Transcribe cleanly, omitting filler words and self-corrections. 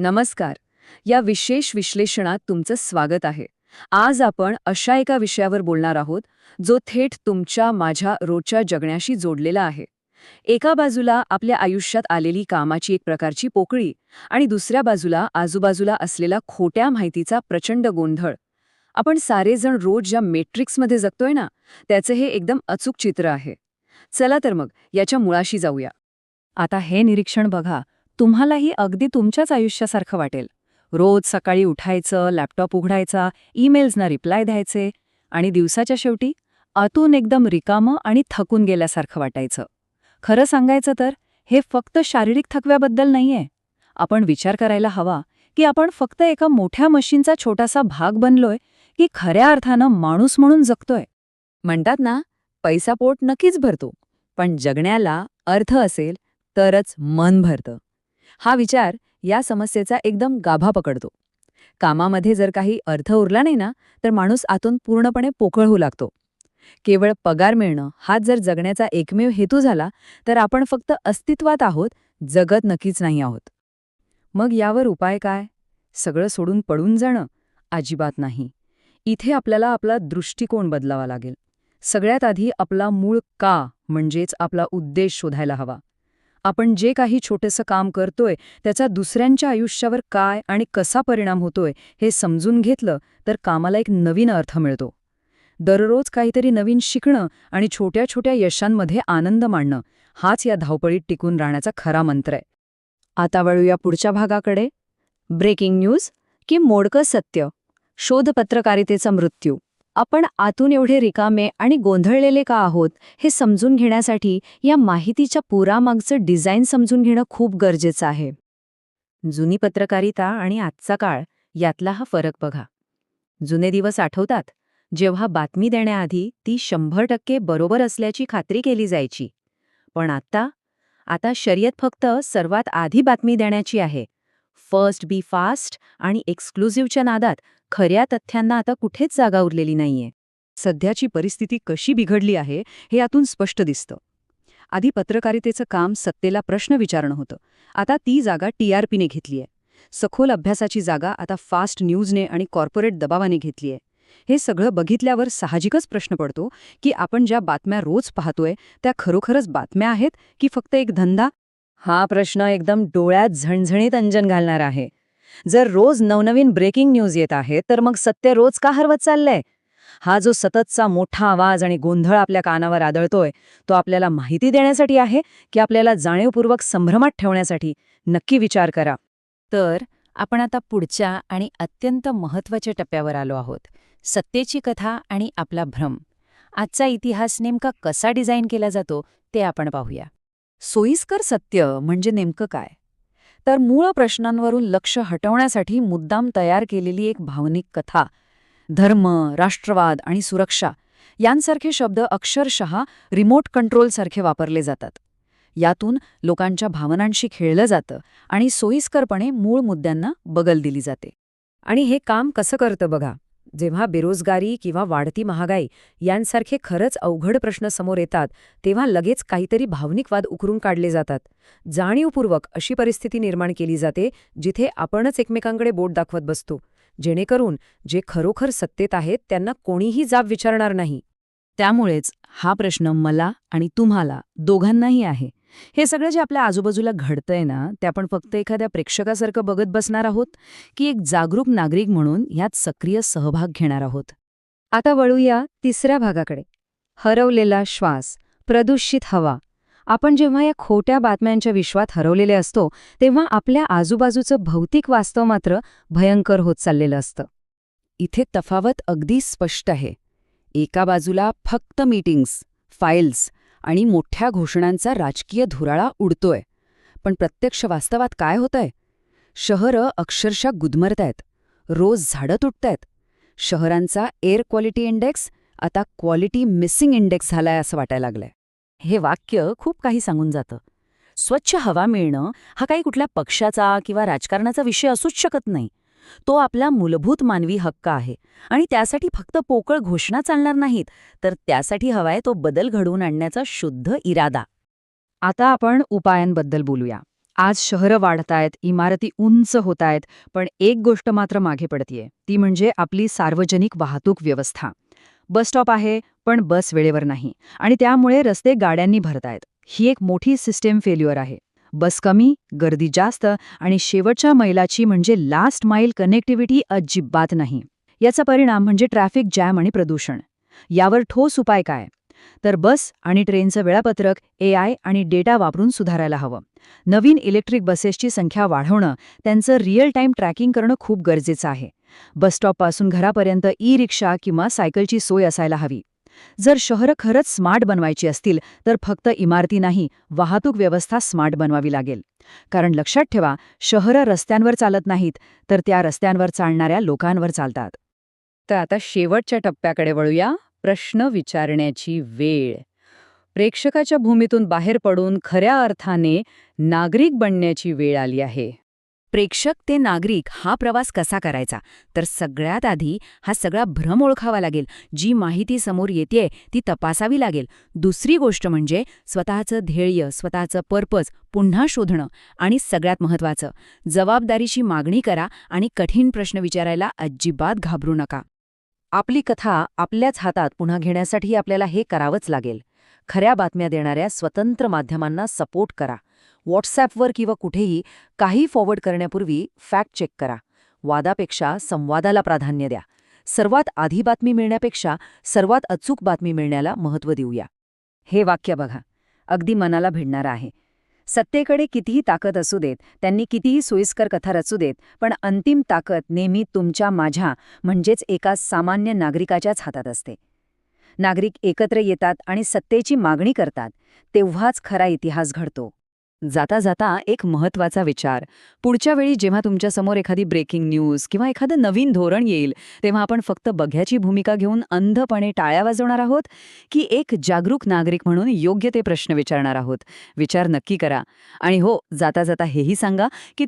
नमस्कार. या विशेष विश्लेषणात तुमचं स्वागत आहे. आज आपण अशा एका विषयावर बोलणार आहोत जो थेट तुमच्या माझ्या रोजच्या जगण्याशी जोडलेला आहे. एका बाजूला आपल्या आयुष्यात आलेली कामाची एक प्रकारची पोकळी आणि दुसऱ्या बाजूला आजूबाजूला असलेला खोट्या माहितीचा प्रचंड गोंधळ. आपण सारेजण रोज ज्या मॅट्रिक्समध्ये जगतोय ना, त्याचं हे एकदम अचूक चित्र आहे. चला तर मग याच्या मुळाशी जाऊया. आता हे निरीक्षण बघा, तुम्हालाही अगदी तुमच्याच आयुष्यासारखं वाटेल. रोज सकाळी उठायचं, लॅपटॉप उघडायचा, ईमेल्सना रिप्लाय द्यायचे आणि दिवसाच्या शेवटी आतून एकदम रिकामं आणि थकून गेल्यासारखं वाटायचं. खरं सांगायचं तर हे फक्त शारीरिक थकव्याबद्दल नाहीये. आपण विचार करायला हवा की आपण फक्त एका मोठ्या मशीनचा छोटासा भाग बनलोय की खऱ्या अर्थानं माणूस म्हणून जगतोय. म्हणतात ना, पैसा पोट नक्कीच भरतो, पण जगण्याला अर्थ असेल तरच मन भरतं. हा विचार या समस्येचा एकदम गाभा पकडतो. कामामध्ये जर काही अर्थ उरला नाही ना, तर माणूस आतून पूर्णपणे पोकळ होऊ लागतो. केवळ पगार मिळणं हाच जर जगण्याचा एकमेव हेतू झाला, तर आपण फक्त अस्तित्वात आहोत, जगत नक्कीच नाही आहोत. मग यावर उपाय काय? सगळं सोडून पडून जाणं? अजिबात नाही. इथे आपल्याला आपला दृष्टिकोन बदलावा लागेल. सगळ्यात आधी आपला मूळ का म्हणजेच आपला उद्देश शोधायला हवा. आपण जे काही छोटंसं काम करतोय त्याचा दुसऱ्यांच्या आयुष्यावर काय आणि कसा परिणाम होतोय हे समजून घेतलं तर कामाला एक नवीन अर्थ मिळतो. दररोज काहीतरी नवीन शिकणं आणि छोट्या छोट्या यशांमध्ये आनंद मानणं हाच या धावपळीत टिकून राहण्याचा खरा मंत्र आहे. आता वळूया पुढच्या भागाकडे. ब्रेकिंग न्यूज की मोडकं सत्य, शोध पत्रकारितेचा मृत्यू. आपण आतून एवढे रिकामे आणि गोंधळलेले का आहोत हे समजून घेण्यासाठी या माहितीच्या पुरामागचं डिझाईन समजून घेणं खूप गरजेचं आहे. जुनी पत्रकारिता आणि आजचा काळ यातला हा फरक बघा. जुने दिवस आठवतात, जेव्हा बातमी देण्याआधी ती 100% बरोबर असल्याची खात्री केली जायची. पण आता शर्यत फक्त सर्वात आधी बातमी देण्याची आहे. फर्स्ट बी फास्ट आणि एक्सक्लुझिव्हच्या नादात खऱ्या तथ्यांना आता कुठेच जागा उरलेली नाहीये. सध्याची परिस्थिती कशी बिघडली आहे हे यातून स्पष्ट दिसतं. आधी पत्रकारितेचं काम सत्तेला प्रश्न विचारणं होतं. आता ती जागा TRPने घेतलीय. सखोल अभ्यासाची जागा आता फास्ट न्यूजने आणि कॉर्पोरेट दबावाने घेतलीय. हे सगळं बघितल्यावर साहजिकच प्रश्न पडतो की आपण ज्या बातम्या रोज पाहतोय त्या खरोखरच बातम्या आहेत की फक्त एक धंदा? हा प्रश्न एकदम डोळ्यात झणझणीत अंजन घालणार आहे. जर रोज नवनवीन ब्रेकिंग न्यूज येत आहे तर मग सत्य रोज का हरवत चाललंय? हा जो सततचा मोठा आवाज आणि गोंधळ आपल्या कानावर आदळतोय तो आपल्याला माहिती देण्यासाठी आहे की आपल्याला जाणीवपूर्वक संभ्रमात ठेवण्यासाठी? नक्की विचार करा. तर आपण आता पुढच्या आणि अत्यंत महत्त्वाच्या टप्प्यावर आलो आहोत. सत्तेची कथा आणि आपला भ्रम. आजचा इतिहास नेमका कसा डिझाईन केला जातो ते आपण पाहूया. सोयीस्कर सत्य म्हणजे नेमकं काय? तर मूळ प्रश्नांवरून लक्ष हटवण्यासाठी मुद्दाम तयार केलेली एक भावनिक कथा. धर्म, राष्ट्रवाद आणि सुरक्षा यांसारखे शब्द अक्षरशः रिमोट कंट्रोलसारखे वापरले जातात. यातून लोकांच्या भावनांशी खेळलं जातं आणि सोयीस्करपणे मूळ मुद्द्यांना बगल दिली जाते. आणि हे काम कसं करतं बघा. जेव्हा बेरोजगारी किंवा वाढती महागाई यांसारखे खरंच अवघड प्रश्न समोर येतात तेव्हा लगेच काहीतरी भावनिक वाद उकरून काढले जातात. जाणीवपूर्वक अशी परिस्थिती निर्माण केली जाते जिथे आपणच एकमेकांकडे बोट दाखवत बसतो, जेणेकरून जे खरोखर सत्तेत आहेत त्यांना कोणीही जाब विचारणार नाही. त्यामुळेच हा प्रश्न मला आणि तुम्हाला दोघांनाही आहे. हे सगळं जे आपल्या आजूबाजूला घडतंय ना, ते आपण फक्त एखाद्या प्रेक्षकासारखं बघत बसणार आहोत की एक जागरूक नागरिक म्हणून ह्यात सक्रिय सहभाग घेणार आहोत? आता वळूया तिसऱ्या भागाकडे. हरवलेला श्वास, प्रदूषित हवा. आपण जेव्हा या खोट्या बातम्यांच्या विश्वात हरवलेले असतो तेव्हा आपल्या आजूबाजूचं भौतिक वास्तव मात्र भयंकर होत चाललेलं असतं. इथे तफावत अगदी स्पष्ट आहे. एका बाजूला फक्त मीटिंग्स, फाईल्स आणि मोठ्या घोषणांचा राजकीय धुराळा उडतोय. पण प्रत्यक्ष वास्तवात काय होतंय? शहरं अक्षरशः गुदमरतायत. रोज झाडं तुटतायत. शहरांचा एअर क्वालिटी इंडेक्स आता क्वालिटी मिसिंग इंडेक्स झालाय असं वाटायला लागलंय. हे वाक्य खूप काही सांगून जातं. स्वच्छ हवा मिळणं हा काही कुठल्या पक्षाचा किंवा राजकारणाचा विषय असूच शकत नाही. तो आपला मूलभूत मानवी हक्क आहे आणि त्यासाठी फक्त पोकळ घोषणा चालणार नाहीत, तर त्यासाठी हवाय तो बदल घडवून आणण्याचा शुद्ध इरादा. आता आपण उपायांबद्दल बोलूया. आज शहरं वाढतायत, इमारती उंच होतायत, पण एक गोष्ट मात्र मागे पडतीये, ती म्हणजे आपली सार्वजनिक वाहतूक व्यवस्था. बस स्टॉप आहे, पण बस वेळेवर नाही आणि त्यामुळे रस्ते गाड्यांनी भरतायत. ही एक मोठी सिस्टीम फेल्युअर आहे. बस कमी, गर्दी जास्त आणि शेवटच्या मैलाची म्हणजे लास्ट माईल कनेक्टिव्हिटी अजिबात नाही. याचा परिणाम म्हणजे ट्रॅफिक जॅम आणि प्रदूषण. यावर ठोस उपाय काय? तर बस आणि ट्रेनचं वेळापत्रक AI आणि डेटा वापरून सुधारायला हवं. नवीन इलेक्ट्रिक बसेसची संख्या वाढवणं, त्यांचं रिअल टाईम ट्रॅकिंग करणं खूप गरजेचं आहे. बसस्टॉपपासून घरापर्यंत ई-रिक्षा किंवा सायकलची सोय असायला हवी. जर शहरं खरंच स्मार्ट बनवायची असतील तर फक्त इमारती नाही, वाहतूक व्यवस्था स्मार्ट बनवावी लागेल. कारण लक्षात ठेवा, शहरं रस्त्यांवर चालत नाहीत, तर त्या रस्त्यांवर चालणाऱ्या लोकांवर चालतात. तर आता शेवटच्या टप्प्याकडे वळूया, प्रश्न विचारण्याची वेळ. प्रेक्षकाच्या भूमीतून बाहेर पडून खऱ्या अर्थाने नागरिक बनण्याची वेळ आली आहे. प्रेक्षक ते नागरिक हा प्रवास कसा करायचा? तर सगळ्यात आधी हा सगळा भ्रम ओळखावा लागेल. जी माहिती समोर येतेय ती तपासावी लागेल. दुसरी गोष्ट म्हणजे स्वतःचं ध्येय, स्वतःचं पर्पज पुन्हा शोधणं आणि सगळ्यात महत्त्वाचं, जबाबदारीची मागणी करा आणि कठीण प्रश्न विचारायला अजिबात घाबरू नका. आपली कथा आपल्याच हातात पुन्हा घेण्यासाठी आपल्याला हे करावंच लागेल. खऱ्या बातम्या देणाऱ्या स्वतंत्र माध्यमांना सपोर्ट करा. व्हॉट्सॲपवर किंवा कुठेही काही फॉरवर्ड करण्यापूर्वी फॅक्ट चेक करा. वादापेक्षा संवादाला प्राधान्य द्या. सर्वात आधी बातमी मिळण्यापेक्षा सर्वात अचूक बातमी मिळण्याला महत्त्व देऊया. हे वाक्य बघा, अगदी मनाला भिडणारं आहे. सत्तेकडे कितीही ताकद असू देत, त्यांनी कितीही सोयीस्कर कथा रचू देत, पण अंतिम ताकद नेहमी तुमच्या माझ्या म्हणजेच एका सामान्य नागरिकाच्याच हातात असते. नागरिक एकत्र येतात आणि सत्तेची मागणी करतात, तेव्हाच खरा इतिहास घडतो. जाता जाता एक महत्त्वाचा विचार. पुढच्या वेळी जेव्हा तुमच्यासमोर एखादी ब्रेकिंग न्यूज किंवा एखादं नवीन धोरण येईल, तेव्हा आपण फक्त बघ्याची भूमिका घेऊन अंधपणे टाळ्या वाजवणार आहोत की एक जागरूक नागरिक म्हणून योग्य ते प्रश्न विचारणार आहोत? विचार नक्की करा. आणि हो, जाता जाता हेही सांगा की